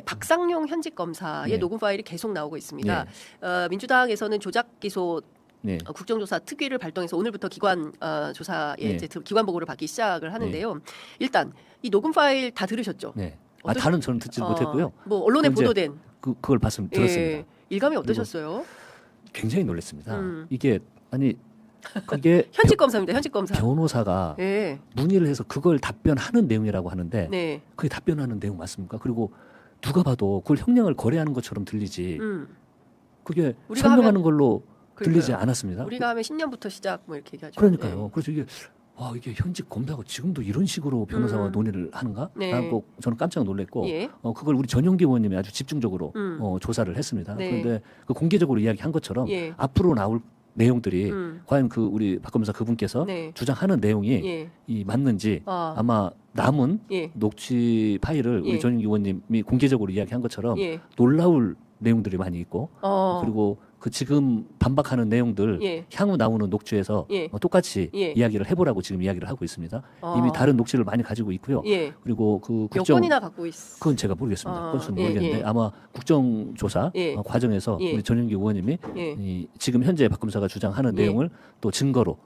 박상용 현직 검사의 네. 녹음 파일이 계속 나오고 있습니다. 네. 민주당에서는 조작 기소 네. 국정조사 특위를 발동해서 오늘부터 기관 조사에 네. 이제 기관 보고를 받기 시작을 하는데요. 일단 이 녹음 파일 다 들으셨죠? 네. 어떠- 다는 저는 듣지 못했고요. 뭐 언론에 이제 보도된 그걸 들었습니다. 예, 일감이 어떠셨어요? 굉장히 놀랐습니다. 이게 아니 그게 현직 검사입니다. 현직 검사. 변호사가 예. 문의를 해서 그걸 답변하는 내용이라고 하는데 네. 그게 답변하는 내용 맞습니까? 그리고 누가 봐도 그걸 형량을 거래하는 것처럼 들리지 그게 우리가 설명하는 걸로 들리지 그러니까요. 않았습니다. 우리가 하면 10년부터 시작 뭐 이렇게 얘기하죠. 그러니까요. 네. 그래서 이게 와 이게 현직 검사가 지금도 이런 식으로 변호사와 논의를 하는가? 네. 하고 저는 깜짝 놀랐고 예. 그걸 우리 전용기 의원님이 아주 집중적으로 조사를 했습니다. 네. 그런데 그 공개적으로 이야기한 것처럼 예. 앞으로 나올 내용들이 과연 그 우리 박 검사 그분께서 네. 주장하는 내용이 예. 이 맞는지 아. 아마 남은 예. 녹취 파일을 예. 우리 전용기 의원님이 공개적으로 이야기한 것처럼 예. 놀라울 내용들이 많이 있고 그리고 그리고 그 지금 반박하는 내용들 예. 향후 나오는 녹취에서 예. 똑같이 예. 이야기를 해보라고 지금 이야기를 하고 있습니다. 이미 다른 녹취를 많이 가지고 있고요. 예. 그리고 그 몇 국정 건이나 갖고 있어? 그건 제가 모르겠습니다. 그것은 예, 모르겠는데 예. 아마 국정조사 예. 과정에서 예. 우리 전용기 의원님이 예. 지금 현재 박 검사가 주장하는 예. 내용을 또 증거로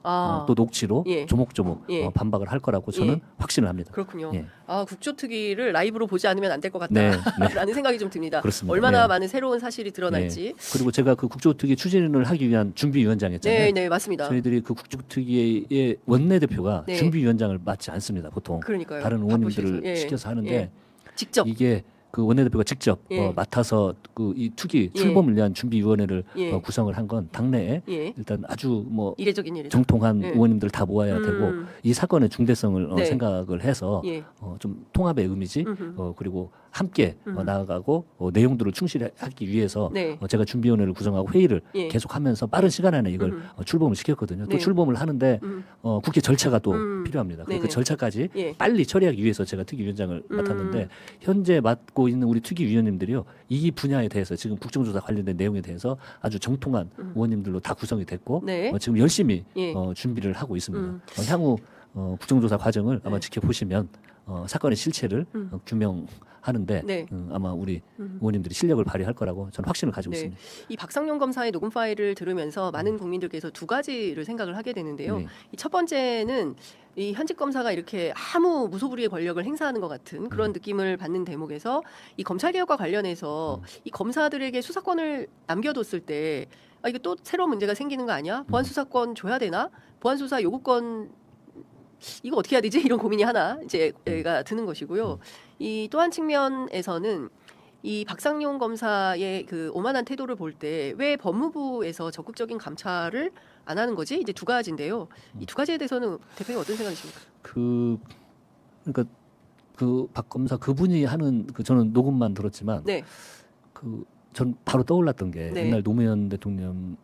또 녹취로 예. 조목조목 예. 반박을 할 거라고 저는 예. 확신을 합니다. 그렇군요. 예. 국조특위를 라이브로 보지 않으면 안 될 것 네, 같다라는 생각이 좀 듭니다. 그렇습니다. 얼마나 네. 많은 새로운 사실이 드러날지. 그리고 제가 그 국조특위 추진을 하기 위한 준비위원장이었잖아요. 네, 네, 맞습니다. 저희들이 그 국조특위의 원내대표가 네. 준비위원장을 맡지 않습니다. 보통 그러니까요. 다른 의원님들을 바쁘셔서. 예. 시켜서 하는데 예. 직접. 이게 그 원내대표가 직접 예. 맡아서 그 이 투기 예. 출범을 위한 준비위원회를 예. 구성을 한 건 당내에 예. 일단 아주 뭐 이례적인 일이다. 정통한 예. 의원님들 다 모아야 되고 이 사건의 중대성을 네. 생각을 해서 예. 좀 통합의 의미지 그리고 함께 나아가고 내용들을 충실하기 위해서 네. 제가 준비위원회를 구성하고 회의를 예. 계속하면서 빠른 시간 안에 이걸 출범을 시켰거든요. 네. 또 출범을 하는데 국회 절차가 또 필요합니다. 네네. 그 절차까지 예. 빨리 처리하기 위해서 제가 특위위원장을 맡았는데 현재 맡고 있는 우리 특위위원님들이요 이 분야에 대해서 지금 국정조사 관련된 내용에 대해서 아주 정통한 의원님들로 다 구성이 됐고 네. 지금 열심히 예. 준비를 하고 있습니다. 향후 국정조사 과정을 아마 지켜보시면 사건의 실체를 규명하는데 네. 아마 우리 의원님들이 실력을 발휘할 거라고 저는 확신을 가지고 네. 있습니다. 이 박상용 검사의 녹음 파일을 들으면서 많은 국민들께서 두 가지를 생각을 하게 되는데요. 네. 이 첫 번째는 이 현직 검사가 이렇게 아무 무소불위의 권력을 행사하는 것 같은 그런 느낌을 받는 대목에서 이 검찰 개혁과 관련해서 이 검사들에게 수사권을 남겨뒀을 때 이게 또 새로운 문제가 생기는 거 아니야? 보안 수사권 줘야 되나? 보안 수사 요구권 이거 어떻게 해야 되지? 이런 고민이 하나 이제가 드는 것이고요. 이 또 한 측면에서는 이 박상용 검사의 그 오만한 태도를 볼 때 왜 법무부에서 적극적인 감찰을 안 하는 거지? 이제 두 가지인데요. 이 두 가지에 대해서는 대표님 어떤 생각이십니까? 그러니까 그 박 검사 그분이 하는 저는 녹음만 들었지만 네. 전 바로 떠올랐던 게 네. 옛날 노무현 대통령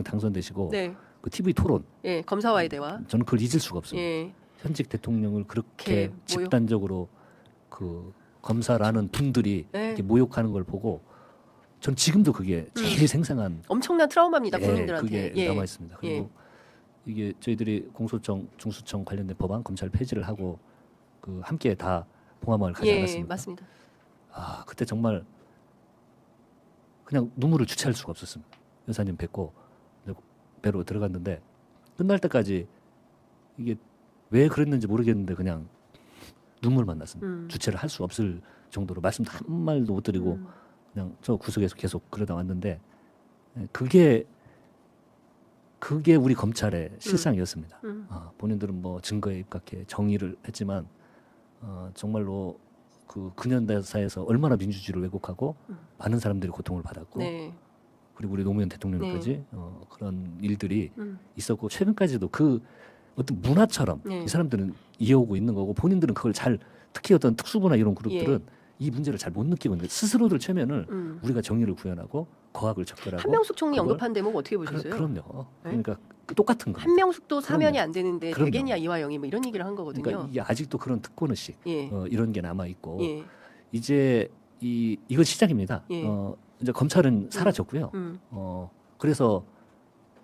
당선되시고 네. 그 TV 토론 예, 검사와의 대화. 저는 그걸 잊을 수가 없습니다. 예. 현직 대통령을 그렇게 이렇게 집단적으로 그 검사라는 분들이 네. 이렇게 모욕하는 걸 보고 전 지금도 그게 제일 생생한 엄청난 트라우마입니다, 예, 국민들한테. 그게 남아 있습니다. 그리고 예. 이게 저희들이 공소청, 중수청 관련된 법안 검찰 폐지를 하고 함께 다 봉화마을 가지 예, 않았습니까? 맞습니다. 그때 정말 그냥 눈물을 주체할 수가 없었습니다. 여사님 뵙고 배로 들어갔는데 끝날 때까지 이게 왜 그랬는지 모르겠는데 그냥 눈물만 났습니다. 주체를 할 수 없을 정도로 말씀도 한 말도 못 드리고 그냥 저 구석에서 계속 그러다 왔는데 그게 우리 검찰의 실상이었습니다. 본인들은 뭐 증거에 입각해 정의를 했지만 정말로 그 근현대사에서 얼마나 민주주의를 왜곡하고 많은 사람들이 고통을 받았고 네. 그리고 우리 노무현 대통령까지 그런 일들이 있었고 최근까지도 그 어떤 문화처럼 네. 이 사람들은 이어오고 있는 거고 본인들은 그걸 특히 어떤 특수부나 이런 그룹들은 이 문제를 잘 못 느끼고 있는 거예요. 스스로들 최면을 우리가 정의를 구현하고 거학을 척결하고 한명숙 총리 그걸- 언급한 대목 어떻게 보셨어요? 그럼요. 그러니까 똑같은 거예요. 한명숙도 사면이 그럼요. 안 되는데 그럼요. 되겠냐 이화영이 뭐 이런 얘기를 한 거거든요. 그러니까 이게 아직도 그런 특권의식 예. 이런 게 남아 있고 예. 이제 이건 시작입니다. 예. 이제 검찰은 사라졌고요. 그래서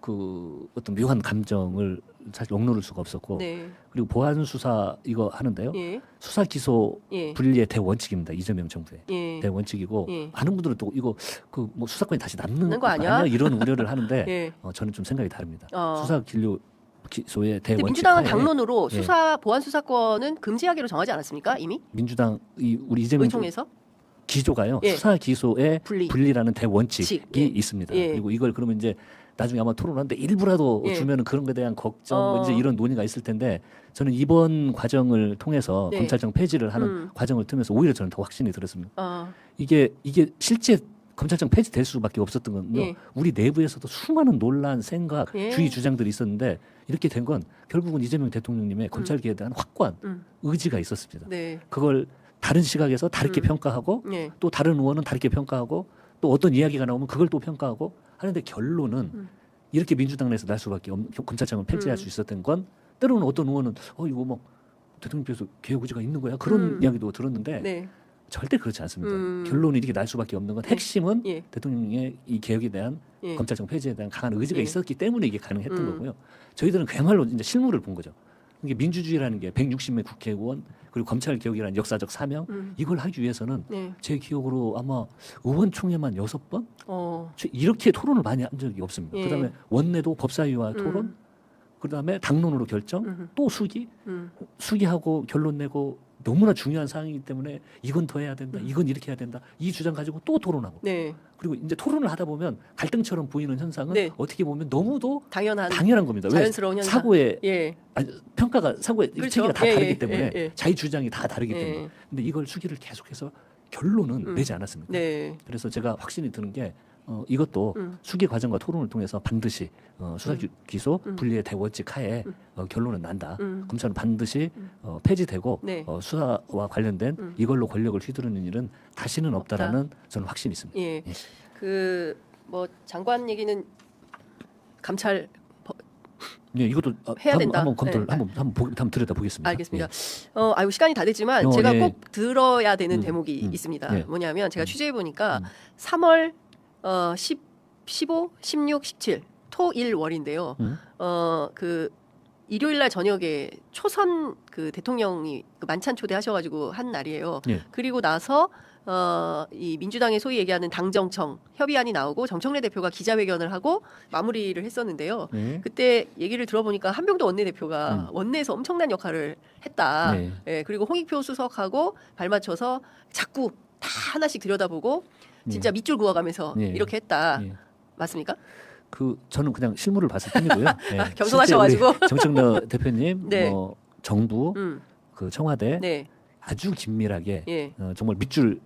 그 어떤 묘한 감정을 사실 억누를 수가 없었고 네. 그리고 보안 수사 이거 하는데요. 예. 수사 기소 예. 분리의 대원칙입니다. 이재명 정부의 예. 대원칙이고 예. 많은 분들은 또 이거 그 뭐 수사권이 다시 남는 거 아니야? 이런 우려를 하는데 예. 저는 좀 생각이 다릅니다. 어. 수사 기소의 근데 대원칙 민주당은 하에 당론으로 예. 보안 수사권은 금지하기로 정하지 않았습니까? 이미 민주당 우리 이재명 의총에서 기조가요. 예. 수사 기소의 분리라는 대원칙이 예. 있습니다. 예. 그리고 이걸 그러면 이제 나중에 아마 토론하는데 일부라도 예. 주면은 그런 것에 대한 걱정 뭐 이제 이런 논의가 있을 텐데 저는 이번 과정을 통해서 네. 검찰청 폐지를 하는 과정을 통해서 오히려 저는 더 확신이 들었습니다. 이게 실제 검찰청 폐지될 수밖에 없었던 건요. 예. 우리 내부에서도 수많은 논란, 생각, 예. 주의 주장들이 있었는데 이렇게 된 건 결국은 이재명 대통령님의 검찰 개혁에 대한 확고한 의지가 있었습니다. 네. 그걸 다른 시각에서 다르게 평가하고 예. 또 다른 의원은 다르게 평가하고 또 어떤 이야기가 나오면 그걸 또 평가하고 하는데 결론은 이렇게 민주당 내에서 날 수밖에 없는 검찰청을 폐지할 수 있었던 건 때로는 어떤 의원은 이거 뭐 대통령께서 개혁 의지가 있는 거야 그런 이야기도 들었는데 네. 절대 그렇지 않습니다. 결론이 이렇게 날 수밖에 없는 건 핵심은 예. 대통령의 이 개혁에 대한 예. 검찰청 폐지에 대한 강한 의지가 예. 있었기 때문에 이게 가능했던 거고요. 저희들은 그야말로 이제 실무를 본 거죠. 이게 민주주의라는 게 160명 국회의원 그리고 검찰 개혁이라는 역사적 사명 이걸 하기 위해서는 네. 제 기억으로 아마 의원총회만 6번 어. 이렇게 토론을 많이 한 적이 없습니다. 예. 그다음에 원내도 법사위와 토론, 그다음에 당론으로 결정, 또 수기하고 결론 내고 너무나 중요한 사항이기 때문에 이건 더 해야 된다, 이건 이렇게 해야 된다, 이 주장 가지고 또 토론하고. 네. 그리고 이제 토론을 하다 보면 갈등처럼 보이는 현상은 네. 어떻게 보면 너무도 당연한 겁니다. 자연스러운 왜 현상. 사고의 예. 평가가 사고의 그렇죠. 체계가 다 예, 다르기 예, 때문에 예, 예. 자기 주장이 다 다르기 예. 때문에. 근데 이걸 수기를 계속해서 결론은 내지 않았습니다. 네. 그래서 제가 확신이 드는 게 이것도 수기 과정과 토론을 통해서 반드시 수사 기소 분리의 대원칙 하에 결론은 난다. 검찰은 반드시 폐지되고 네. 수사와 관련된 이걸로 권력을 휘두르는 일은 다시는 없다라는 저는 확신이 있습니다. 예. 그 뭐 장관 얘기는 감찰 네, 이것도 해야 된다. 한번 검토를 네. 한번 들여다 보겠습니다. 알겠습니다. 아이고 시간이 다 됐지만 제가 꼭 들어야 되는 대목이 있습니다. 뭐냐면 제가 취재해 보니까 3월 15, 16, 17 토일월인데요. 그 일요일 날 저녁에 초선 그 대통령이 그 만찬 초대하셔가지고 한 날이에요. 예. 그리고 나서 이 민주당의 소위 얘기하는 당정청 협의안이 나오고 정청래 대표가 기자회견을 하고 마무리를 했었는데요. 그때 얘기를 들어보니까 한병도 원내대표가 원내에서 엄청난 역할을 했다. 네. 예, 그리고 홍익표 수석하고 발맞춰서 자꾸 다 하나씩 들여다보고 진짜 밑줄 그어가면서 네. 이렇게 했다. 예. 맞습니까? 저는 그냥 실물을 봤을 뿐이고요. 네. 겸손하셔가지고. 실제 우리 정청래 대표님, 네. 정부, 그 청와대 네. 아주 긴밀하게 예. 정말 밑줄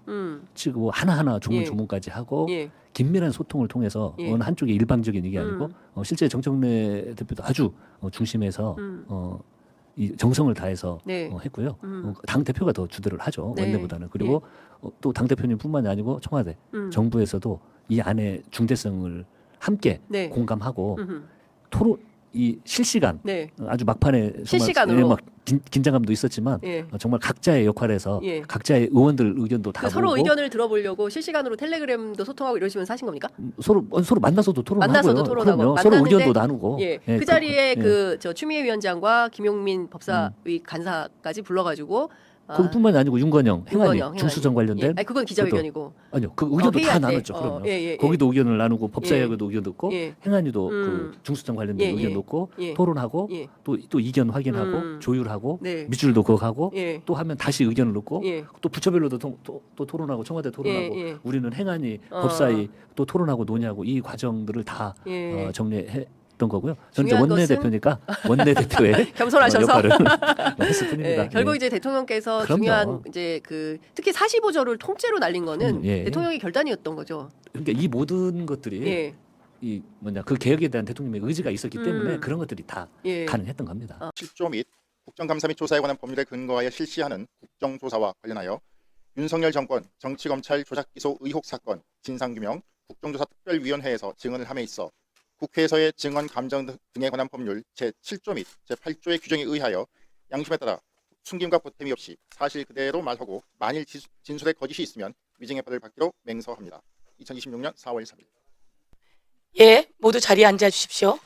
치고 하나하나 조문까지 하고 예. 긴밀한 소통을 통해서 예. 어느 한쪽의 일방적인 얘기 아니고 실제 정청래 대표도 아주 중심에서 이 정성을 다해서 네. 했고요. 당 대표가 더 주도를 하죠. 네. 원내보다는. 그리고 또 당 대표님뿐만이 아니고 청와대, 정부에서도 이 안의 중대성을 함께 네. 공감하고 토론 이 실시간 네. 아주 막판에 정말 실시간으로. 막 긴장감도 있었지만 예. 정말 각자의 역할에서 예. 각자의 의원들 의견도 다 그 서로 모으고 의견을 들어보려고 실시간으로 텔레그램도 소통하고 이러시면서 하신 겁니까? 서로 만나서도 토론하고요. 만나서도 토론하고. 그럼요. 서로 만났는데 의견도 나누고. 예. 예, 그 자리에 예. 그 저 추미애 위원장과 김용민 법사위 간사까지 불러가지고 거기뿐만이 아니고 윤건영, 행안위, 윤건영, 중수청 관련된 예. 아니, 그건 기자회견이고. 아니요. 그 의견도 다 회의할 때. 나눴죠. 그럼요. 예. 거기도 의견을 나누고 법사위에도 의견 듣고 예. 행안위도 그 중수청 관련된 예, 의견 예. 듣고 예. 토론하고 예. 또 이견 확인하고 조율하고 네. 밑줄도 그어가고 예. 또 하면 다시 의견을 넣고 예. 또 부처별로도 또 토론하고 청와대 토론하고 예. 우리는 행안위, 법사위 또 토론하고 논의하고 이 과정들을 다 예. 정리했던 거고요. 저는 이제 중요한 원내대표니까 원내대표의 겸손하셔서. 역할을 했을 뿐입니다. 예, 결국 예. 이제 대통령께서 그럼요. 중요한 이제 그 특히 45조를 통째로 날린 거는 예. 대통령의 결단이었던 거죠. 그러니까 이 모든 것들이 예. 이 그 개혁에 대한 대통령의 의지가 있었기 때문에 그런 것들이 다 예. 가능했던 겁니다. 7조 및 국정감사 및 조사에 관한 법률에 근거하여 실시하는 국정조사와 관련하여 윤석열 정권 정치검찰 조작기소 의혹 사건 진상규명 국정조사 특별위원회에서 증언을 함에 있어 국회에서의 증언 감정 등에 관한 법률 제7조 및 제8조의 규정에 의하여 양심에 따라 숨김과 보탬이 없이 사실 그대로 말하고 만일 진술에 거짓이 있으면 위증의 벌을 받기로 맹서합니다. 2026년 4월 3일. 예, 모두 자리에 앉아 주십시오.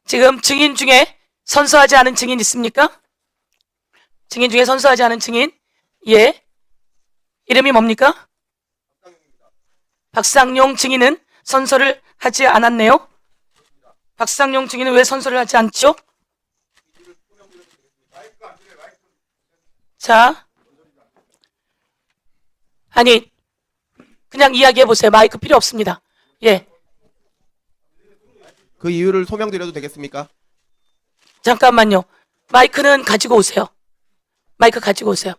지금 증인 중에 선서하지 않은 증인 있습니까? 증인 중에 선서하지 않은 증인? 예. 이름이 뭡니까? 박상용 증인은 선서를 하지 않았네요. 박상용 증인은 왜 선서를 하지 않죠? 자, 아니 그냥 이야기해 보세요. 마이크 필요 없습니다. 예, 그 이유를 소명드려도 되겠습니까? 잠깐만요. 마이크는 가지고 오세요. 마이크 가지고 오세요.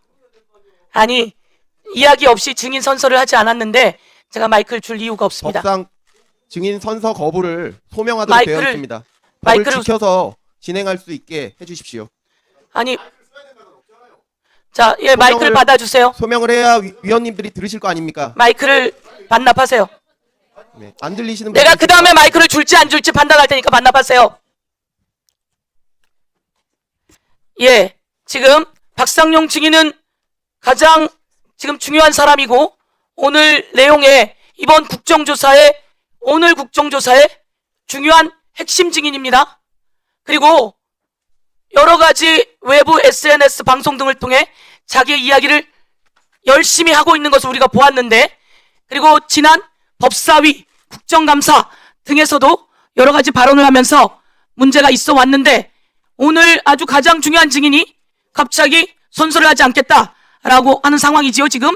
아니 이야기 없이 증인 선서를 하지 않았는데 제가 마이크를 줄 이유가 없습니다. 법상 증인 선서 거부를 소명하도록 마이크를- 되어 있습니다. 마이크를- 법을 지켜서 진행할 수 있게 해주십시오. 아니, 자, 예, 마이크를 받아주세요. 소명을 해야 위원님들이 들으실 거 아닙니까? 마이크를 반납하세요. 네, 안 들리시는 내가 분들 그 다음에 마이크를 줄지 안 줄지 판단할 테니까 반납하세요. 예, 지금 박상용 증인은 가장 지금 중요한 사람이고 오늘 내용에 이번 오늘 국정조사의 중요한 핵심 증인입니다. 그리고 여러 가지 외부 SNS 방송 등을 통해 자기의 이야기를 열심히 하고 있는 것을 우리가 보았는데, 그리고 지난 법사위, 국정감사 등에서도 여러 가지 발언을 하면서 문제가 있어 왔는데 오늘 아주 가장 중요한 증인이 갑자기 선서를 하지 않겠다라고 하는 상황이지요, 지금?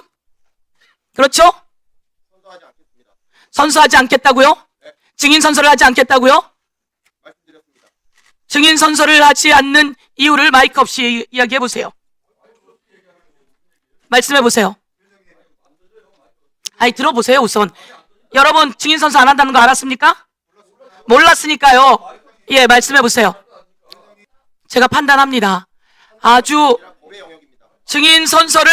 그렇죠? 선서하지 않겠다고요? 증인 선서를 하지 않겠다고요? 증인 선서를 하지 않는 이유를 마이크 없이 이야기해 보세요. 말씀해 보세요. 아니, 들어보세요, 우선. 여러분, 증인 선서 안 한다는 거 알았습니까? 몰랐으니까요. 예, 말씀해 보세요. 제가 판단합니다. 아주 증인 선서를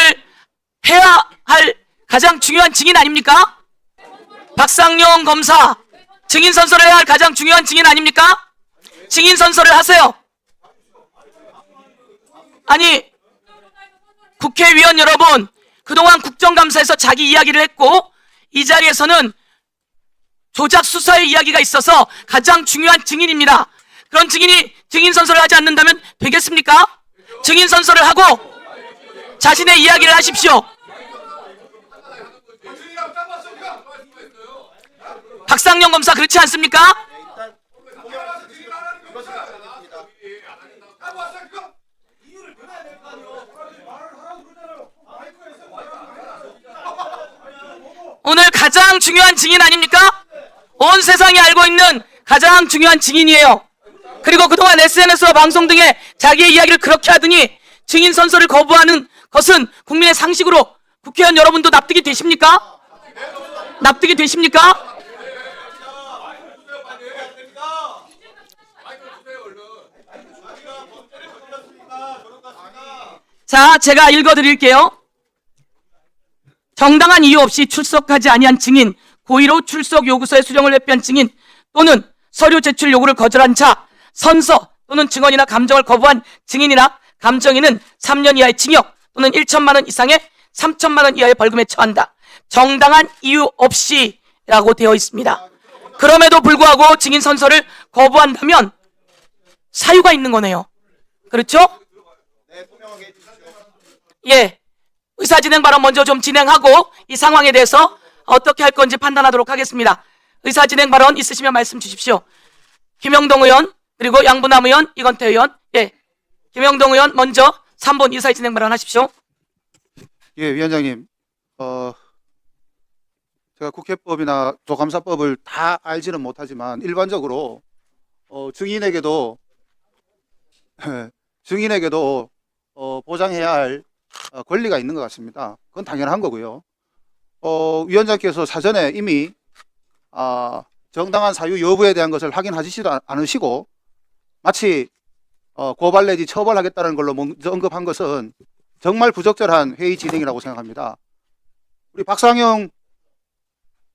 해야 할 가장 중요한 증인 아닙니까? 박상용 검사, 증인 선서를 해야 할 가장 중요한 증인 아닙니까? 증인 선서를 하세요. 아니, 국회의원 여러분, 그동안 국정감사에서 자기 이야기를 했고 이 자리에서는 조작 수사의 이야기가 있어서 가장 중요한 증인입니다. 그런 증인이 증인 선서를 하지 않는다면 되겠습니까? 증인 선서를 하고 자신의 이야기를 하십시오. 박상용 검사 그렇지 않습니까? 오늘 가장 중요한 증인 아닙니까? 온 세상이 알고 있는 가장 중요한 증인이에요. 그리고 그동안 SNS와 방송 등에 자기의 이야기를 그렇게 하더니 증인 선서를 거부하는 것은 국민의 상식으로 국회의원 여러분도 납득이 되십니까? 납득이 되십니까? 자, 제가 읽어드릴게요. 정당한 이유 없이 출석하지 아니한 증인, 고의로 출석 요구서의 수령을 회피한 증인 또는 서류 제출 요구를 거절한 자, 선서 또는 증언이나 감정을 거부한 증인이나 감정인은 3년 이하의 징역 또는 1천만 원 이상의 3천만 원 이하의 벌금에 처한다. 정당한 이유 없이라고 되어 있습니다. 그럼에도 불구하고 증인 선서를 거부한다면 사유가 있는 거네요. 그렇죠? 예. 의사진행 발언 먼저 좀 진행하고 이 상황에 대해서 어떻게 할 건지 판단하도록 하겠습니다. 의사진행 발언 있으시면 말씀 주십시오. 김영동 의원, 그리고 양분남 의원, 이건태 의원. 예. 김영동 의원 먼저 3분 의사진행 발언 하십시오. 예, 위원장님. 제가 국회법이나 조감사법을 다 알지는 못하지만 일반적으로 증인에게도 보장해야 할 권리가 있는 것 같습니다. 그건 당연한 거고요. 위원장께서 사전에 이미 정당한 사유 여부에 대한 것을 확인하시지도 않으시고 마치 고발 내지 처벌하겠다는 걸로 먼저 언급한 것은 정말 부적절한 회의 진행이라고 생각합니다. 우리 박상영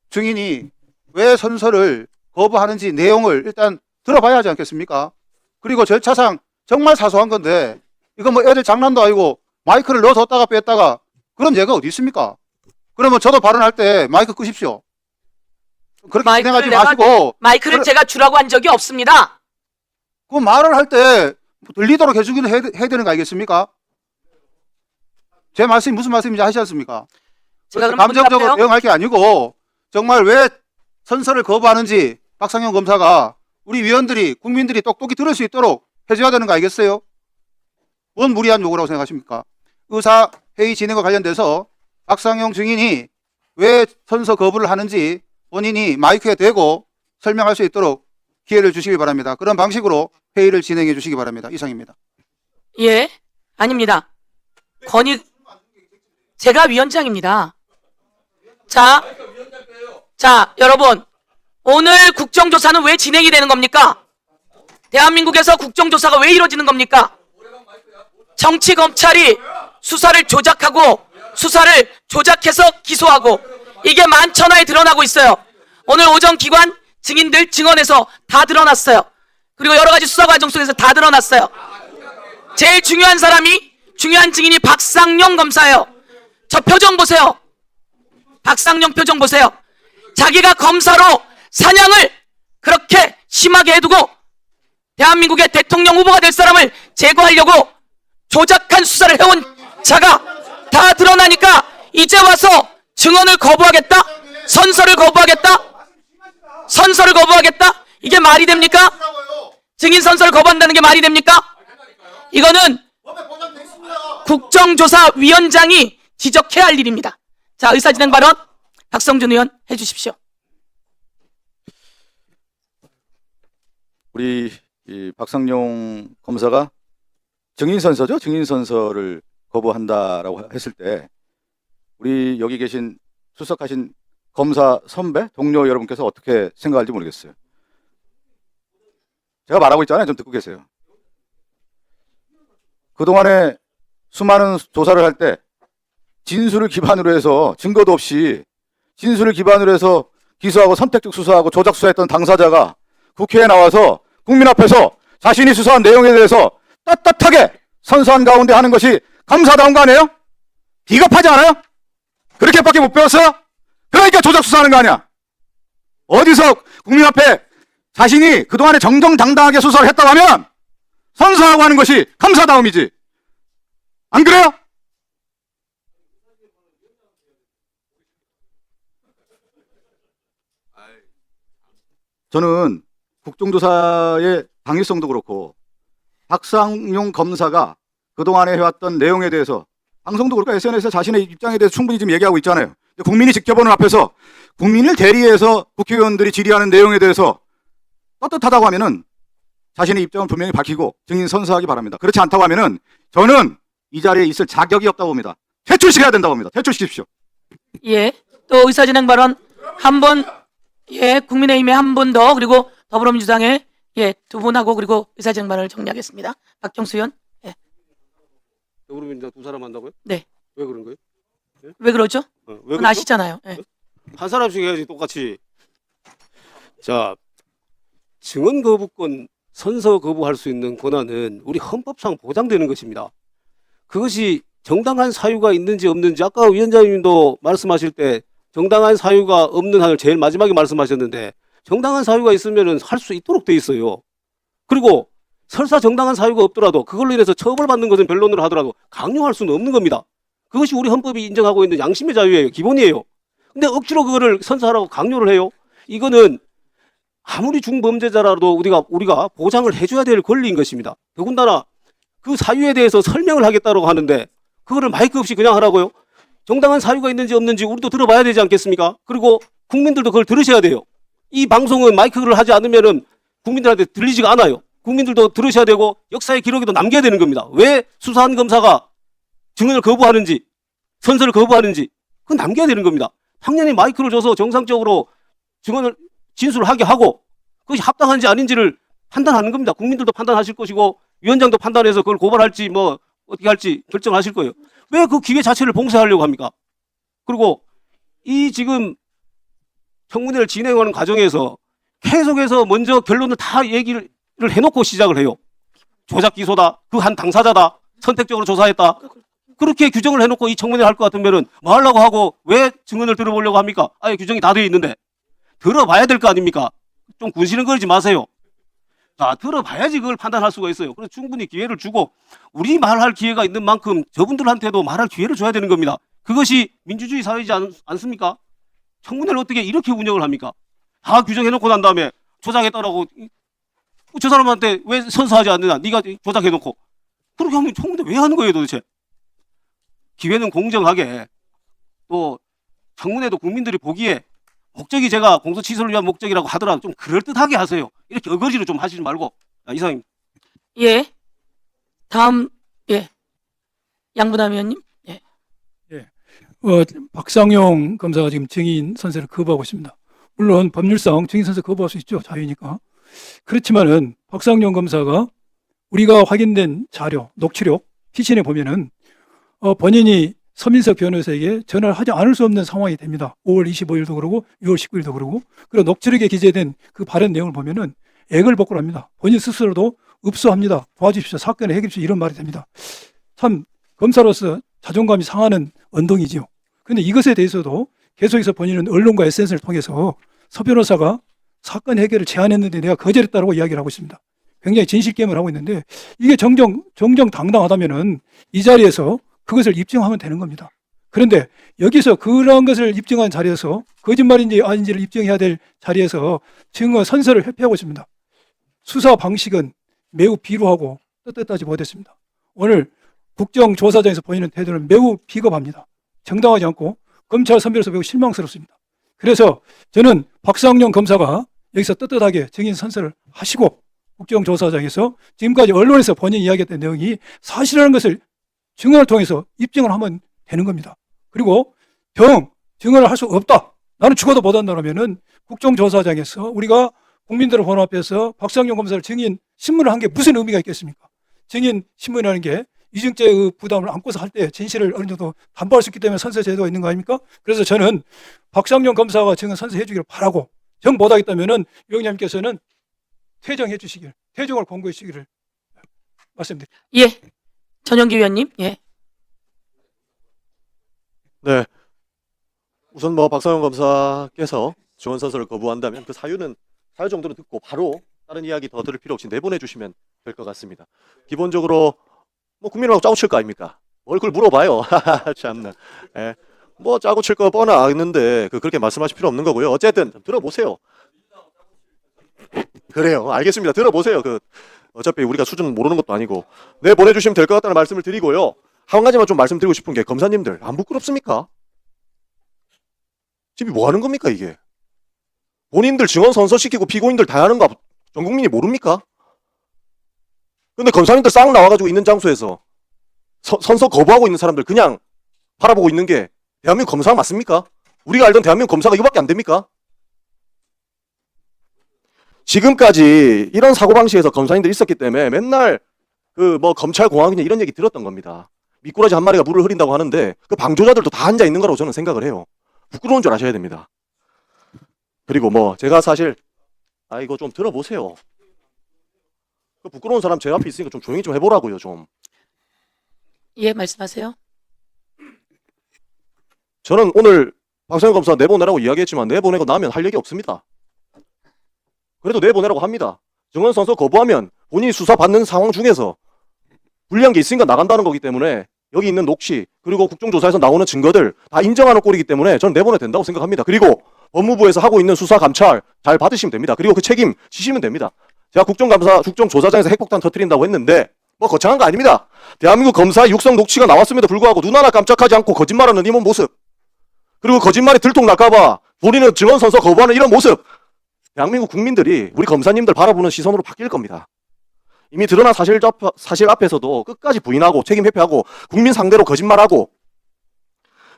증인이 왜 선서를 거부하는지 내용을 일단 들어봐야 하지 않겠습니까? 그리고 절차상 정말 사소한 건데 이거 뭐 애들 장난도 아니고 마이크를 넣어뒀다가 뺐다가 그런 예가 어디 있습니까? 그러면 저도 발언할 때 마이크 끄십시오. 그렇게 진행하지 마시고 마이크를 제가 주라고 한 적이 없습니다. 그 말을 할 때 들리도록 해주기는 해야 되는 거 아니겠습니까? 제 말씀이 무슨 말씀인지 아시지 않습니까? 제가 그럼 감정적으로 답변할게요. 대응할 게 아니고 정말 왜 선서를 거부하는지 박상용 검사가 우리 위원들이 국민들이 똑똑히 들을 수 있도록 해줘야 되는 거 아니겠어요? 뭔 무리한 요구라고 생각하십니까? 의사 회의 진행과 관련돼서 박상용 증인이 왜 선서 거부를 하는지 본인이 마이크에 대고 설명할 수 있도록 기회를 주시기 바랍니다. 그런 방식으로 회의를 진행해 주시기 바랍니다. 이상입니다. 예, 아닙니다. 제가 위원장입니다. 자, 여러분, 오늘 국정조사는 왜 진행이 되는 겁니까? 대한민국에서 국정조사가 왜 이루어지는 겁니까? 정치 검찰이 수사를 조작해서 기소하고 이게 만천하에 드러나고 있어요. 오늘 오전 기관 증인들 증언에서 다 드러났어요. 그리고 여러 가지 수사 과정 속에서 다 드러났어요. 제일 중요한 증인이 박상용 검사예요. 저 표정 보세요. 박상용 표정 보세요. 자기가 검사로 사냥을 그렇게 심하게 해두고 대한민국의 대통령 후보가 될 사람을 제거하려고 조작한 수사를 해온 자가 다 드러나니까 이제 와서 증언을 거부하겠다? 선서를 거부하겠다? 이게 말이 됩니까? 증인 선서를 거부한다는 게 말이 됩니까? 이거는 국정조사위원장이 지적해야 할 일입니다. 자, 의사진행 발언 박성준 의원 해주십시오. 우리 이 박상용 검사가 증인선서죠. 증인선서를 거부한다라고 했을 때 우리 여기 계신 출석하신 검사 선배, 동료 여러분께서 어떻게 생각할지 모르겠어요. 제가 말하고 있잖아요. 좀 듣고 계세요. 그동안에 수많은 조사를 할 때 진술을 기반으로 해서 증거도 없이 진술을 기반으로 해서 기소하고 선택적 수사하고 조작 수사했던 당사자가 국회에 나와서 국민 앞에서 자신이 수사한 내용에 대해서 떳떳하게 선서한 가운데 하는 것이 감사다운 거 아니에요? 비겁하지 않아요? 그렇게밖에 못 배웠어요? 그러니까 조작 수사하는 거 아니야? 어디서 국민 앞에 자신이 그동안에 정정당당하게 수사를 했다고 하면 선서하고 하는 것이 감사다움이지. 안 그래요? 저는 국정조사의 당위성도 그렇고 박상용 검사가 그동안에 해왔던 내용에 대해서 방송도 그렇고 SNS에 자신의 입장에 대해서 충분히 지금 얘기하고 있잖아요. 국민이 지켜보는 앞에서 국민을 대리해서 국회의원들이 질의하는 내용에 대해서 떳떳하다고 하면은 자신의 입장을 분명히 밝히고 증인 선서하기 바랍니다. 그렇지 않다고 하면은 저는 이 자리에 있을 자격이 없다고 봅니다. 퇴출시켜야 된다고 봅니다. 퇴출시키십시오. 예, 또 의사진행 발언 한 분, 예, 국민의힘에 한 분 더, 그리고 더불어민주당에 예, 두 분하고 그리고 의사진행 발언을 정리하겠습니다. 박정수 의원. 예. 더불어민주당 두 사람 한다고요? 네. 왜 그런 거예요? 왜 그러죠? 왜 그건 그러죠? 아시잖아요. 예. 한 사람씩 해야지 똑같이. 자, 증언 거부권, 선서 거부할 수 있는 권한은 우리 헌법상 보장되는 것입니다. 그것이 정당한 사유가 있는지 없는지 아까 위원장님도 말씀하실 때 정당한 사유가 없는 한을 제일 마지막에 말씀하셨는데 정당한 사유가 있으면 할 수 있도록 돼 있어요. 그리고 설사 정당한 사유가 없더라도 그걸로 인해서 처벌받는 것은 변론으로 하더라도 강요할 수는 없는 겁니다. 그것이 우리 헌법이 인정하고 있는 양심의 자유예요. 기본이에요. 근데 억지로 그거를 선서하라고 강요를 해요. 이거는 아무리 중범죄자라도 우리가 보장을 해줘야 될 권리인 것입니다. 더군다나 그 사유에 대해서 설명을 하겠다고 하는데 그거를 마이크 없이 그냥 하라고요? 정당한 사유가 있는지 없는지 우리도 들어봐야 되지 않겠습니까? 그리고 국민들도 그걸 들으셔야 돼요. 이 방송은 마이크를 하지 않으면은 국민들한테 들리지가 않아요. 국민들도 들으셔야 되고 역사의 기록에도 남겨야 되는 겁니다. 왜 수사한 검사가 증언을 거부하는지 선서를 거부하는지 그건 남겨야 되는 겁니다. 당연히 마이크를 줘서 정상적으로 증언을 진술을 하게 하고 그것이 합당한지 아닌지를 판단하는 겁니다. 국민들도 판단하실 것이고 위원장도 판단해서 그걸 고발할지 뭐 어떻게 할지 결정하실 거예요. 왜 그 기회 자체를 봉쇄하려고 합니까? 그리고 이 지금 청문회를 진행하는 과정에서 계속해서 먼저 결론을 다 얘기를 해놓고 시작을 해요. 조작 기소다. 그 한 당사자다. 선택적으로 조사했다. 그렇게 규정을 해놓고 이 청문회를 할 것 같으면은 뭐 하려고 하고 왜 증언을 들어보려고 합니까? 아예 규정이 다 되어 있는데 들어봐야 될 거 아닙니까? 좀 군시렁거리지 마세요. 자, 들어봐야지 그걸 판단할 수가 있어요. 그래서 충분히 기회를 주고 우리 말할 기회가 있는 만큼 저분들한테도 말할 기회를 줘야 되는 겁니다. 그것이 민주주의 사회이지 않습니까? 청문회를 어떻게 이렇게 운영을 합니까? 다 규정해놓고 난 다음에 조작했다라고 저 사람한테 왜 선서하지 않느냐? 네가 조작해놓고 그렇게 하면 청문회 왜 하는 거예요 도대체? 기회는 공정하게 또 청문회도 국민들이 보기에 목적이 제가 공소 취소를 위한 목적이라고 하더라도 좀 그럴듯하게 하세요. 이렇게 어거지로 좀 하시지 말고. 이상입니다. 예. 다음 예. 양분남 의원님. 예. 박상용 검사가 지금 증인 선서를 거부하고 있습니다. 물론 법률상 증인 선서 거부할 수 있죠. 자유니까. 그렇지만은 박상용 검사가 우리가 확인된 자료, 녹취록, 피신에 보면은 본인이 서민석 변호사에게 전화를 하지 않을 수 없는 상황이 됩니다. 5월 25일도 그러고 6월 19일도 그러고 그리고 녹취록에 기재된 그 발언 내용을 보면은 액을 복구합니다. 본인 스스로도 읍소합니다. 도와주십시오. 사건을 해결해 주십시오. 이런 말이 됩니다. 참 검사로서 자존감이 상하는 언동이지요. 그런데 이것에 대해서도 계속해서 본인은 언론과 SNS를 통해서 서 변호사가 사건 해결을 제안했는데 내가 거절했다고 이야기를 하고 있습니다. 굉장히 진실게임을 하고 있는데 이게 정정당당하다면은 이 자리에서 그것을 입증하면 되는 겁니다. 그런데 여기서 그런 것을 입증한 자리에서 거짓말인지 아닌지를 입증해야 될 자리에서 증거 선서를 회피하고 있습니다. 수사 방식은 매우 비루하고 떳떳하지 못했습니다. 오늘 국정조사장에서 보이는 태도는 매우 비겁합니다. 정당하지 않고 검찰 선배로서 매우 실망스럽습니다. 그래서 저는 박상용 검사가 여기서 떳떳하게 증인 선서를 하시고 국정조사장에서 지금까지 언론에서 본인이 이야기했던 내용이 사실이라는 것을 증언을 통해서 입증을 하면 되는 겁니다. 그리고 증언을 할 수 없다. 나는 죽어도 못한다면은 국정조사장에서 우리가 국민들을 보는 앞에서 박상용 검사를 증인 신문을 한 게 무슨 의미가 있겠습니까? 증인 신문이라는 게 이중죄의 부담을 안고서 할 때 진실을 어느 정도 담보할 수 있기 때문에 선서 제도가 있는 거 아닙니까? 그래서 저는 박상용 검사가 증언 선서해 주기를 바라고 정 못하겠다면은 위원장님께서는 퇴정해 주시길, 퇴정을 권고해 주시기를 말씀드립니다. 예. 전영기 위원님. 예. 네. 우선 뭐 박상용 검사께서 증언 선서를 거부한다면 그 사유 정도는 듣고 바로 다른 이야기 더 들을 필요 없이 내보내 주시면 될 것 같습니다. 기본적으로 뭐 국민하고 짜고 칠 거 아닙니까? 뭘 그걸 물어봐요. 참나. 예. 뭐 짜고 칠 거 뻔하 아는데 그렇게 말씀하실 필요 없는 거고요. 어쨌든 들어보세요. 그래요. 알겠습니다. 들어보세요. 어차피 우리가 수준 모르는 것도 아니고 내보내주시면 될 것 같다는 말씀을 드리고요. 한 가지만 좀 말씀드리고 싶은 게 검사님들 안 부끄럽습니까? 지금 뭐 하는 겁니까 이게? 본인들 증언 선서시키고 피고인들 다 하는 거 전 국민이 모릅니까? 근데 검사님들 싹 나와가지고 있는 장소에서 선서 거부하고 있는 사람들 그냥 바라보고 있는 게 대한민국 검사 맞습니까? 우리가 알던 대한민국 검사가 이거밖에 안 됩니까? 지금까지 이런 사고방식에서 검사님들이 있었기 때문에 맨날 뭐 검찰 공화국이냐 이런 얘기 들었던 겁니다. 미꾸라지 한 마리가 물을 흐린다고 하는데 그 방조자들도 다 앉아 있는 거라고 저는 생각을 해요. 부끄러운 줄 아셔야 됩니다. 그리고 뭐 제가 사실 이거 좀 들어보세요. 그 부끄러운 사람 제 앞에 있으니까 좀 조용히 좀 해보라고요 좀. 예, 말씀하세요. 저는 오늘 박상용 검사 내보내라고 이야기했지만 내보내고 나면 할 얘기 없습니다. 그래도 내보내라고 합니다. 증언 선서 거부하면 본인이 수사받는 상황 중에서 불리한 게 있으니까 나간다는 거기 때문에 여기 있는 녹취 그리고 국정조사에서 나오는 증거들 다 인정하는 꼴이기 때문에 저는 내보내야 된다고 생각합니다. 그리고 법무부에서 하고 있는 수사 감찰 잘 받으시면 됩니다. 그리고 그 책임 지시면 됩니다. 제가 국정조사장에서 핵폭탄 터뜨린다고 했는데 뭐 거창한 거 아닙니다. 대한민국 검사 육성 녹취가 나왔음에도 불구하고 눈 하나 깜짝하지 않고 거짓말하는 이런 모습 그리고 거짓말이 들통날까봐 본인은 증언 선서 거부하는 이런 모습 대한민국 국민들이 우리 검사님들 바라보는 시선으로 바뀔 겁니다. 이미 드러난 사실 앞에서도 끝까지 부인하고 책임 회피하고 국민 상대로 거짓말하고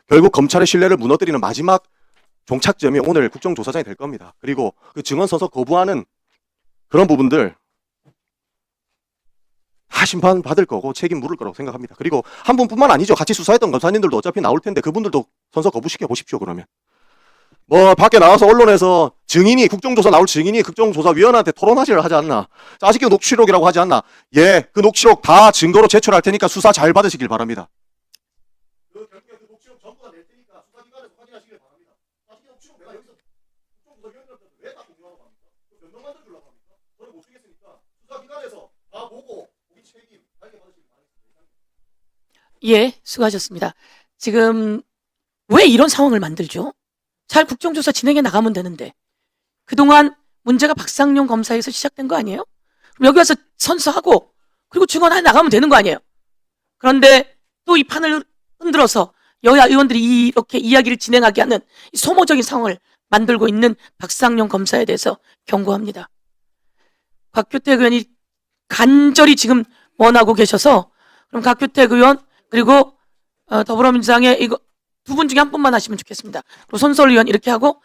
결국 검찰의 신뢰를 무너뜨리는 마지막 종착점이 오늘 국정조사장이 될 겁니다. 그리고 그 증언 선서 거부하는 그런 부분들 다 심판받을 거고 책임 물을 거라고 생각합니다. 그리고 한 분뿐만 아니죠. 같이 수사했던 검사님들도 어차피 나올 텐데 그분들도 선서 거부시켜 보십시오. 그러면 뭐 밖에 나와서 언론에서 국정조사 나올 증인이 국정조사위원한테 토론하지를 하지 않나. 짜식이 녹취록이라고 하지 않나. 예, 그 녹취록 다 증거로 제출할 테니까 수사 잘 받으시길 바랍니다. 결국에 그 녹취록 전부 다 낼 테니까 수사기관에서 확인하시길 바랍니다. 짜식이 녹취록 내가 여기서 국정조사위원들한테 왜 다 공유하라고 합니까? 몇 명 만들어주려고 합니까? 저는 못 주겠으니까 중간에서 다 보고 우리 책임 알게 받으시기 바랍니다. 예, 수고하셨습니다. 지금 왜 이런 상황을 만들죠? 잘 국정조사 진행해 나가면 되는데 그동안 문제가 박상용 검사에서 시작된 거 아니에요? 그럼 여기 와서 선서하고 그리고 증언해 나가면 되는 거 아니에요? 그런데 또 이 판을 흔들어서 여야 의원들이 이렇게 이야기를 진행하게 하는 이 소모적인 상황을 만들고 있는 박상용 검사에 대해서 경고합니다. 곽규택 의원이 간절히 지금 원하고 계셔서 그럼 곽규택 의원 그리고 더불어민주당의 이거 두 분 중에 한 분만 하시면 좋겠습니다. 그리고 손석희 의원 이렇게 하고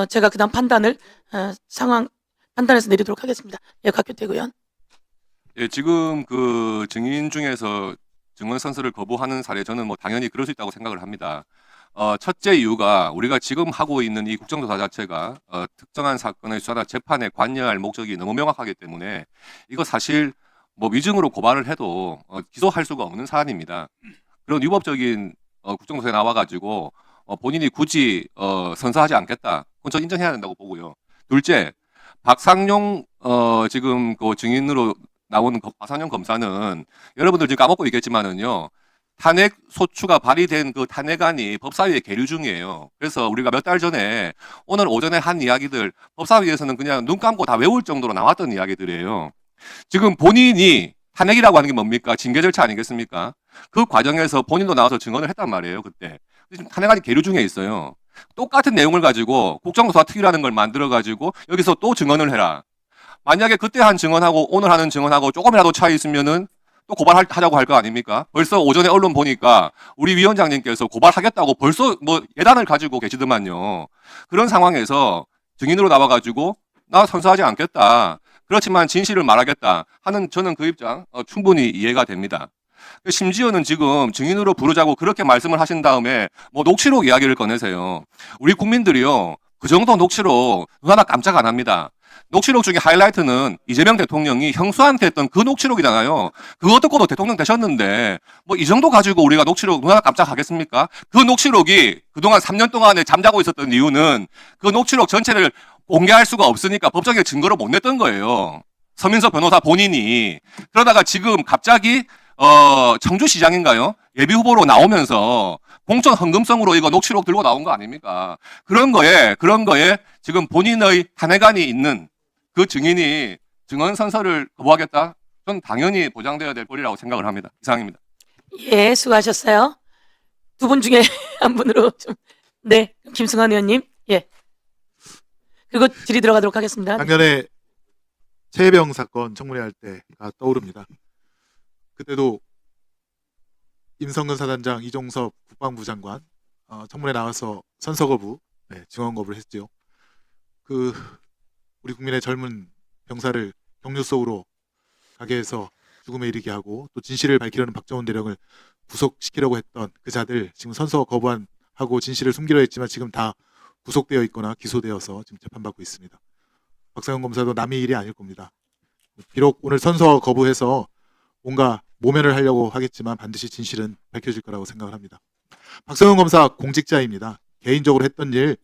제가 그다음 판단을 상황 판단해서 내리도록 하겠습니다. 예, 곽규택 의원. 예, 지금 그 증인 중에서 증언 선서를 거부하는 사례 저는 뭐 당연히 그럴 수 있다고 생각을 합니다. 첫째 이유가 우리가 지금 하고 있는 이 국정조사 자체가 특정한 사건의 수사나 재판에 관여할 목적이 너무 명확하기 때문에 이거 사실 뭐 위증으로 고발을 해도 기소할 수가 없는 사안입니다. 그런 위법적인 국정조사에 나와가지고 본인이 굳이 선서하지 않겠다. 그건 저 인정해야 된다고 보고요. 둘째, 박상용 지금 그 증인으로 나온 박상용 검사는 여러분들 지금 까먹고 있겠지만은요. 탄핵 소추가 발의된 그 탄핵안이 법사위에 계류 중이에요. 그래서 우리가 몇 달 전에 오늘 오전에 한 이야기들 법사위에서는 그냥 눈 감고 다 외울 정도로 나왔던 이야기들이에요. 지금 본인이 탄핵이라고 하는 게 뭡니까? 징계 절차 아니겠습니까? 그 과정에서 본인도 나와서 증언을 했단 말이에요. 그때. 지금 탄핵안이 계류 중에 있어요. 똑같은 내용을 가지고 국정조사 특위라는 걸 만들어 가지고 여기서 또 증언을 해라. 만약에 그때 한 증언하고 오늘 하는 증언하고 조금이라도 차이 있으면은 또 고발하자고 할 거 아닙니까? 벌써 오전에 언론 보니까 우리 위원장님께서 고발하겠다고 벌써 뭐 예단을 가지고 계시더만요. 그런 상황에서 증인으로 나와가지고 나 선서하지 않겠다. 그렇지만 진실을 말하겠다 하는 저는 그 입장 충분히 이해가 됩니다. 심지어는 지금 증인으로 부르자고 그렇게 말씀을 하신 다음에 뭐 녹취록 이야기를 꺼내세요. 우리 국민들이요. 그 정도 녹취록 눈 하나 깜짝 안 합니다. 녹취록 중에 하이라이트는 이재명 대통령이 형수한테 했던 그 녹취록이잖아요. 그거 듣고도 대통령 되셨는데 뭐 이 정도 가지고 우리가 녹취록 눈 하나 깜짝 하겠습니까? 그 녹취록이 그동안 3년 동안에 잠자고 있었던 이유는 그 녹취록 전체를 공개할 수가 없으니까 법정에 증거로 못 냈던 거예요. 서민석 변호사 본인이. 그러다가 지금 갑자기 청주시장인가요? 예비 후보로 나오면서 공천 헌금성으로 이거 녹취록 들고 나온 거 아닙니까? 그런 거에 지금 본인의 탄핵안이 있는 그 증인이 증언 선서를 거부하겠다? 전 당연히 보장되어야 될 권리라고 생각을 합니다. 이상입니다. 예, 수고하셨어요. 두 분 중에 한 분으로 좀. 네, 김승환 의원님. 예. 그리고 질의 들어가도록 하겠습니다. 작년에 최혜병 사건 청문회할 때가 떠오릅니다. 그때도 임성근 사단장, 이종섭 국방부 장관 청문회 나와서 선서 거부, 증언 거부를 했죠. 그 우리 국민의 젊은 병사를 격류 속으로 가게 해서 죽음에 이르게 하고 또 진실을 밝히려는 박정훈 대령을 구속시키려고 했던 그 자들 지금 선서 거부하고 진실을 숨기려 했지만 지금 다 구속되어 있거나 기소되어서 지금 재판받고 있습니다. 박상용 검사도 남의 일이 아닐 겁니다. 비록 오늘 선서 거부해서 뭔가 모면을 하려고 하겠지만 반드시 진실은 밝혀질 거라고 생각을 합니다. 박상용 검사 공직자입니다. 개인적으로 했던 일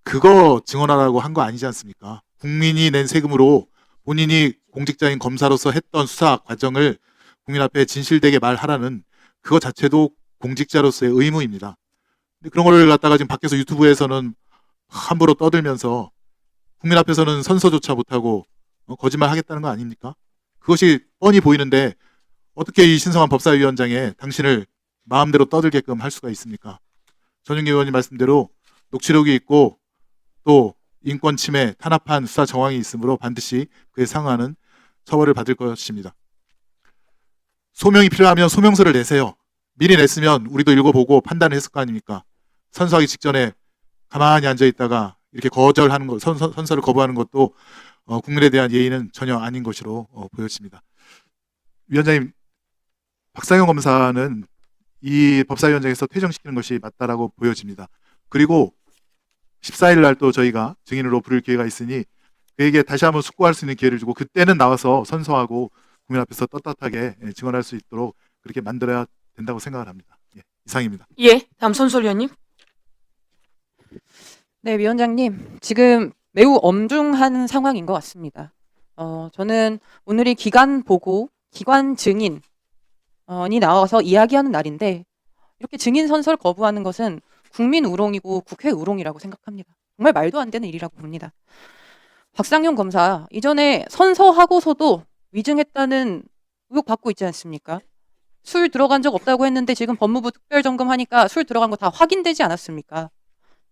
그거 증언하라고 한 거 아니지 않습니까? 국민이 낸 세금으로 본인이 공직자인 검사로서 했던 수사 과정을 국민 앞에 진실되게 말하라는 그거 자체도 공직자로서의 의무입니다. 근데 그런 거를 갖다가 지금 밖에서 유튜브에서는 함부로 떠들면서 국민 앞에서는 선서조차 못하고 거짓말 하겠다는 거 아닙니까? 그것이 뻔히 보이는데 어떻게 이 신성한 법사위원장에 당신을 마음대로 떠들게끔 할 수가 있습니까? 전윤기 의원님 말씀대로 녹취록이 있고 또 인권 침해, 탄압한 수사 정황이 있으므로 반드시 그에 상응하는 처벌을 받을 것입니다. 소명이 필요하면 소명서를 내세요. 미리 냈으면 우리도 읽어보고 판단을 했을 거 아닙니까? 선서하기 직전에 가만히 앉아있다가 이렇게 거절하는 것, 선서를 거부하는 것도 국민에 대한 예의는 전혀 아닌 것으로 보여집니다. 위원장님, 박상용 검사는 이 법사위원장에서 퇴정시키는 것이 맞다라고 보여집니다. 그리고 14일 날 또 저희가 증인으로 부를 기회가 있으니 그에게 다시 한번 숙고할 수 있는 기회를 주고 그때는 나와서 선서하고 국민 앞에서 떳떳하게 증언할 수 있도록 그렇게 만들어야 된다고 생각을 합니다. 예, 이상입니다. 예, 다음 손석희 의원님. 네, 위원장님. 지금 매우 엄중한 상황인 것 같습니다. 저는 오늘이 기관 보고 기관 증인이 나와서 이야기하는 날인데 이렇게 증인 선서를 거부하는 것은 국민 우롱이고 국회 우롱이라고 생각합니다. 정말 말도 안 되는 일이라고 봅니다. 박상용 검사 이전에 선서하고서도 위증했다는 의혹 받고 있지 않습니까? 술 들어간 적 없다고 했는데 지금 법무부 특별점검하니까 술 들어간 거 다 확인되지 않았습니까?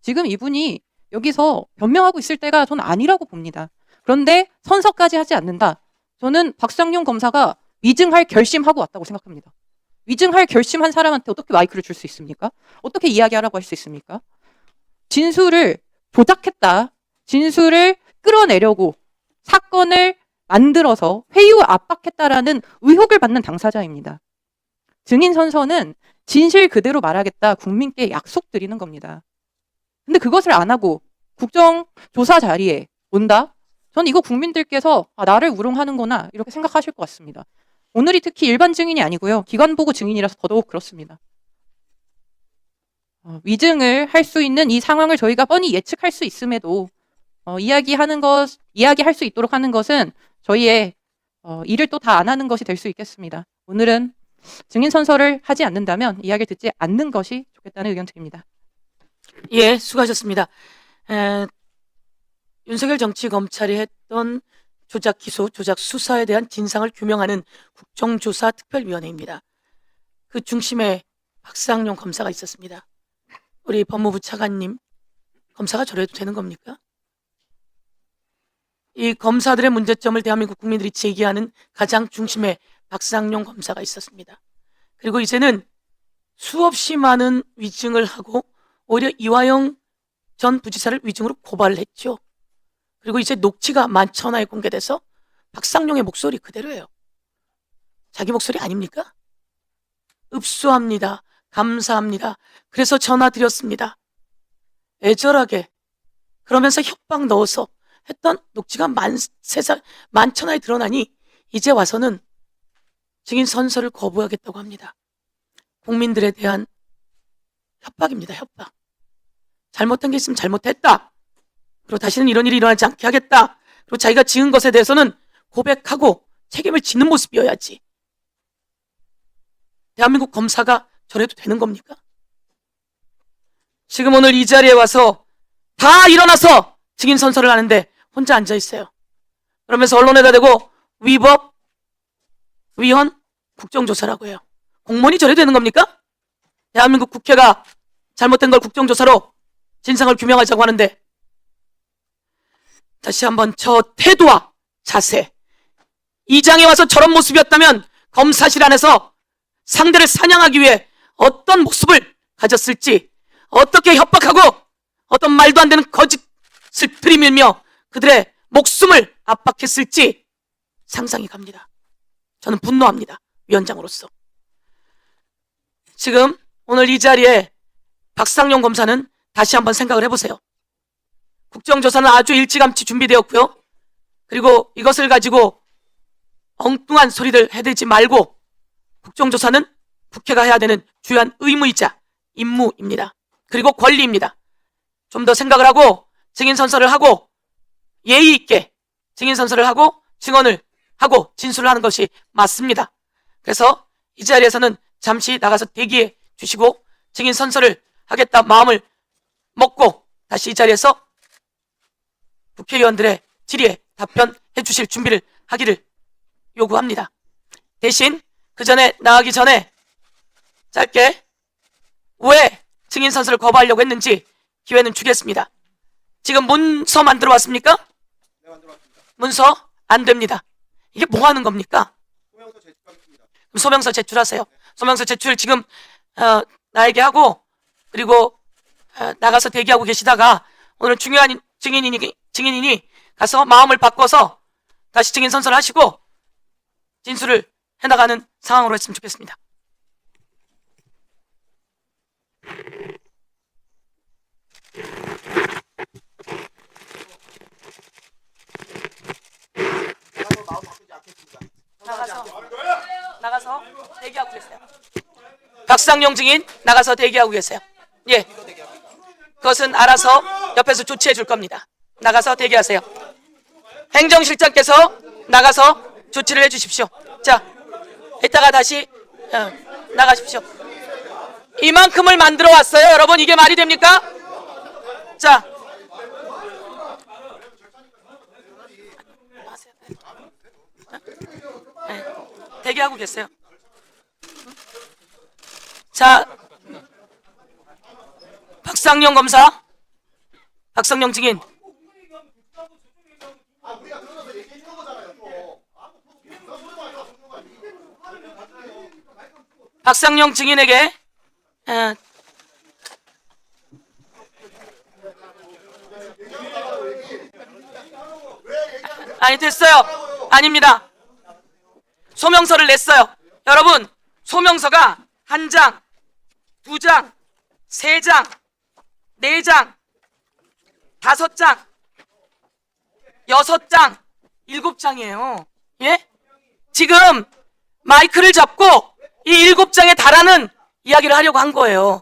지금 이분이 여기서 변명하고 있을 때가 저는 아니라고 봅니다. 그런데 선서까지 하지 않는다. 저는 박상용 검사가 위증할 결심하고 왔다고 생각합니다. 위증할 결심한 사람한테 어떻게 마이크를 줄 수 있습니까? 어떻게 이야기하라고 할 수 있습니까? 진술을 조작했다. 진술을 끌어내려고 사건을 만들어서 회유 압박했다라는 의혹을 받는 당사자입니다. 증인 선서는 진실 그대로 말하겠다 국민께 약속드리는 겁니다. 근데 그것을 안 하고 국정조사 자리에 온다? 저는 이거 국민들께서 나를 우롱하는구나 이렇게 생각하실 것 같습니다. 오늘이 특히 일반 증인이 아니고요. 기관 보고 증인이라서 더더욱 그렇습니다. 위증을 할 수 있는 이 상황을 저희가 뻔히 예측할 수 있음에도 이야기할 수 있도록 하는 것은 저희의 일을 또 다 안 하는 것이 될 수 있겠습니다. 오늘은 증인 선서를 하지 않는다면 이야기를 듣지 않는 것이 좋겠다는 의견 드립니다. 예, 수고하셨습니다. 윤석열 정치검찰이 했던 조작 기소, 조작 수사에 대한 진상을 규명하는 국정조사 특별위원회입니다. 그 중심에 박상용 검사가 있었습니다. 우리 법무부 차관님, 검사가 저래도 되는 겁니까? 이 검사들의 문제점을 대한민국 국민들이 제기하는 가장 중심에 박상용 검사가 있었습니다. 그리고 이제는 수없이 많은 위증을 하고 오히려 이화영 전 부지사를 위증으로 고발을 했죠. 그리고 이제 녹취가 만천하에 공개돼서 박상용의 목소리 그대로예요. 자기 목소리 아닙니까? 읍수합니다. 감사합니다. 그래서 전화 드렸습니다. 애절하게 그러면서 협박 넣어서 했던 녹취가 만천하에 드러나니 이제 와서는 증인 선서를 거부하겠다고 합니다. 국민들에 대한 협박입니다. 협박. 잘못한 게 있으면 잘못했다. 그리고 다시는 이런 일이 일어나지 않게 하겠다. 그리고 자기가 지은 것에 대해서는 고백하고 책임을 지는 모습이어야지. 대한민국 검사가 저래도 되는 겁니까? 지금 오늘 이 자리에 와서 다 일어나서 증인 선서를 하는데 혼자 앉아 있어요. 그러면서 언론에다 대고 위법, 위헌, 국정조사라고 해요. 공무원이 저래도 되는 겁니까? 대한민국 국회가 잘못된 걸 국정조사로 진상을 규명하자고 하는데 다시 한번 저 태도와 자세, 이 장에 와서 저런 모습이었다면 검사실 안에서 상대를 사냥하기 위해 어떤 모습을 가졌을지, 어떻게 협박하고 어떤 말도 안 되는 거짓을 들이밀며 그들의 목숨을 압박했을지 상상이 갑니다. 저는 분노합니다. 위원장으로서. 지금 오늘 이 자리에 박상용 검사는 다시 한번 생각을 해보세요. 국정조사는 아주 일찌감치 준비되었고요. 그리고 이것을 가지고 엉뚱한 소리를 해대지 말고 국정조사는 국회가 해야 되는 주요한 의무이자 임무입니다. 그리고 권리입니다. 좀 더 생각을 하고 증인 선서를 하고 예의 있게 증인 선서를 하고 증언을 하고 진술을 하는 것이 맞습니다. 그래서 이 자리에서는 잠시 나가서 대기해 주시고 증인 선서를 하겠다 마음을 먹고 다시 이 자리에서 국회의원들의 질의에 답변해 주실 준비를 하기를 요구합니다. 대신 그 전에 나가기 전에 짧게 왜 증인 선서를 거부하려고 했는지 기회는 주겠습니다. 지금 문서 만들어 왔습니까? 네, 만들어 왔습니다. 문서 안 됩니다. 이게 뭐 하는 겁니까? 소명서 제출하겠습니다. 그럼 소명서 제출하세요. 소명서 제출 지금 나에게 하고 그리고 나가서 대기하고 계시다가 오늘 중요한 증인이니 가서 마음을 바꿔서 다시 증인 선서를 하시고 진술을 해나가는 상황으로 했으면 좋겠습니다. 나가서 대기하고 계세요. 박상용 증인 나가서 대기하고 계세요. 예, 그것은 알아서 옆에서 조치해 줄 겁니다. 나가서 대기하세요. 행정실장께서 나가서 조치를 해주십시오. 자, 이따가 다시 나가십시오. 이만큼을 만들어 왔어요. 여러분, 이게 말이 됩니까? 자, 네, 대기하고 계세요. 자, 박상용 검사, 박상용 증인. 박상용 증인에게 아니 됐어요. 아닙니다. 소명서를 냈어요. 여러분, 소명서가 1장, 2장, 3장, 4장, 5장, 6장, 7장이에요. 예? 지금 마이크를 잡고 이 7장에 달하는 이야기를 하려고 한 거예요.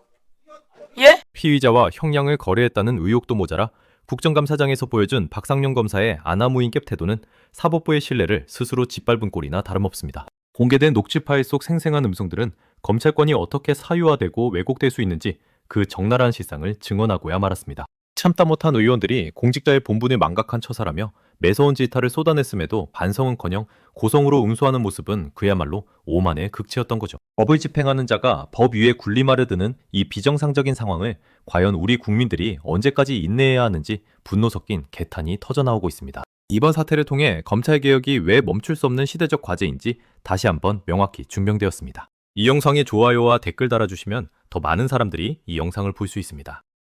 예? 피의자와 형량을 거래했다는 의혹도 모자라 국정감사장에서 보여준 박상용 검사의 아나무인격 태도는 사법부의 신뢰를 스스로 짓밟은 꼴이나 다름없습니다. 공개된 녹취 파일 속 생생한 음성들은 검찰권이 어떻게 사유화되고 왜곡될 수 있는지 그 적나라한 실상을 증언하고야 말았습니다. 참다 못한 의원들이 공직자의 본분을 망각한 처사라며 매서운 질타를 쏟아냈음에도 반성은커녕 고성으로 응수하는 모습은 그야말로 오만의 극치였던 거죠. 법을 집행하는 자가 법 위에 군림하려 드는 이 비정상적인 상황을 과연 우리 국민들이 언제까지 인내해야 하는지 분노 섞인 개탄이 터져나오고 있습니다. 이번 사태를 통해 검찰개혁이 왜 멈출 수 없는 시대적 과제인지 다시 한번 명확히 증명되었습니다. 이 영상에 좋아요와 댓글 달아주시면 더 많은 사람들이 이 영상을 볼 수 있습니다.